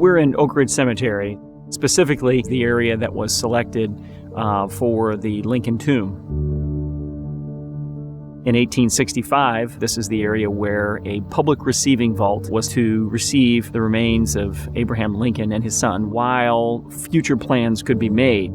We're in Oak Ridge Cemetery, specifically the area that was selected for the Lincoln tomb. In 1865, this is the area where a public receiving vault was to receive the remains of Abraham Lincoln and his son while future plans could be made.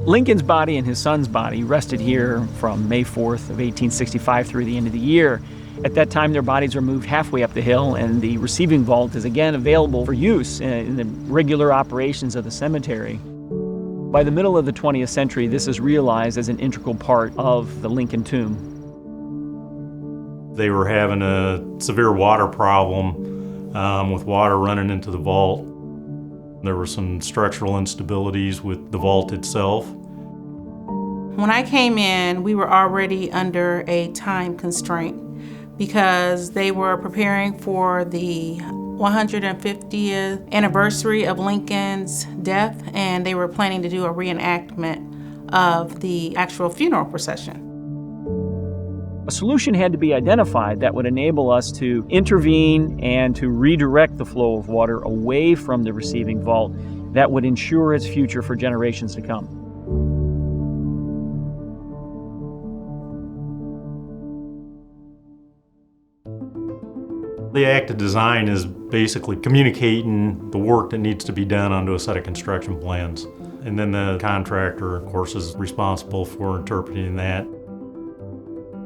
Lincoln's body and his son's body rested here from May 4th of 1865 through the end of the year. At that time, their bodies are moved halfway up the hill, and the receiving vault is again available for use in the regular operations of the cemetery. By the middle of the 20th century, this is realized as an integral part of the Lincoln tomb. They were having a severe water problem with water running into the vault. There were some structural instabilities with the vault itself. When I came in, we were already under a time constraint because they were preparing for the 150th anniversary of Lincoln's death, and they were planning to do a reenactment of the actual funeral procession. A solution had to be identified that would enable us to intervene and to redirect the flow of water away from the receiving vault that would ensure its future for generations to come. The act of design is basically communicating the work that needs to be done onto a set of construction plans. And then the contractor, of course, is responsible for interpreting that.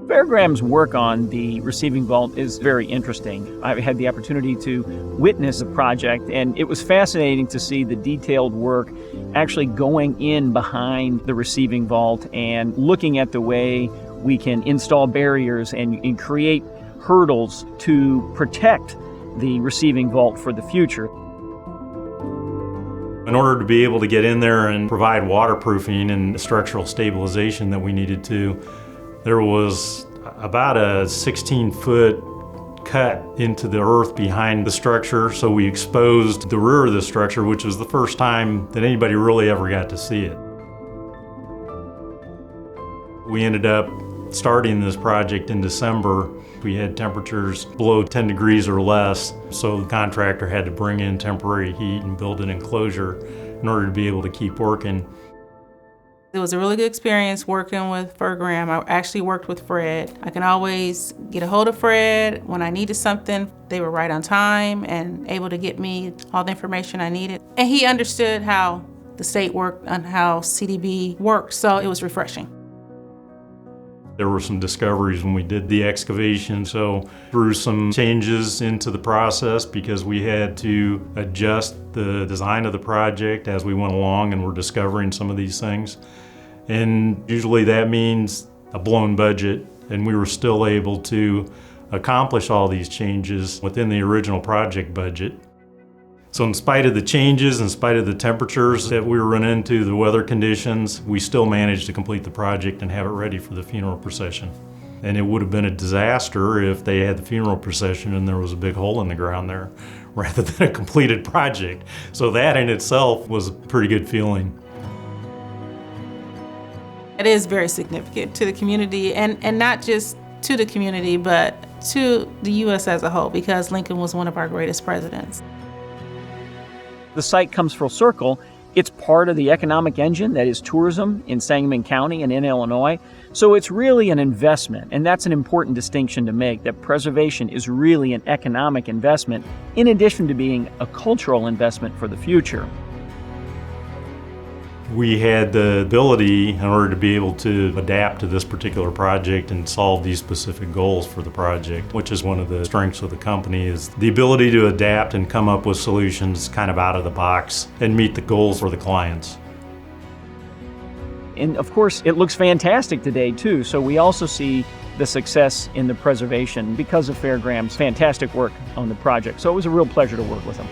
Fairgraham's work on the receiving vault is very interesting. I had the opportunity to witness the project, and it was fascinating to see the detailed work actually going in behind the receiving vault and looking at the way we can install barriers and create hurdles to protect the receiving vault for the future. In order to be able to get in there and provide waterproofing and structural stabilization that we needed to, there was about a 16-foot cut into the earth behind the structure, so we exposed the rear of the structure, which was the first time that anybody really ever got to see it. We ended up starting this project in December. We had temperatures below 10 degrees or less, so the contractor had to bring in temporary heat and build an enclosure in order to be able to keep working. It was a really good experience working with Fairgraham. I actually worked with Fred. I can always get a hold of Fred when I needed something. They were right on time and able to get me all the information I needed. And he understood how the state worked and how CDB worked, so it was refreshing. There were some discoveries when we did the excavation, so through some changes into the process because we had to adjust the design of the project as we went along and we're discovering some of these things. And usually that means a blown budget, and we were still able to accomplish all these changes within the original project budget. So in spite of the changes, in spite of the temperatures that we were running into, the weather conditions, we still managed to complete the project and have it ready for the funeral procession. And it would have been a disaster if they had the funeral procession and there was a big hole in the ground there, rather than a completed project. So that in itself was a pretty good feeling. It is very significant to the community, and not just to the community, but to the U.S. as a whole, because Lincoln was one of our greatest presidents. The site comes full circle. It's part of the economic engine that is tourism in Sangamon County and in Illinois. So it's really an investment, and that's an important distinction to make, that preservation is really an economic investment in addition to being a cultural investment for the future. We had the ability, in order to be able to adapt to this particular project and solve these specific goals for the project, which is one of the strengths of the company, is the ability to adapt and come up with solutions kind of out of the box and meet the goals for the clients. And of course, it looks fantastic today too, so we also see the success in the preservation because of Fairgraham's fantastic work on the project. So it was a real pleasure to work with them.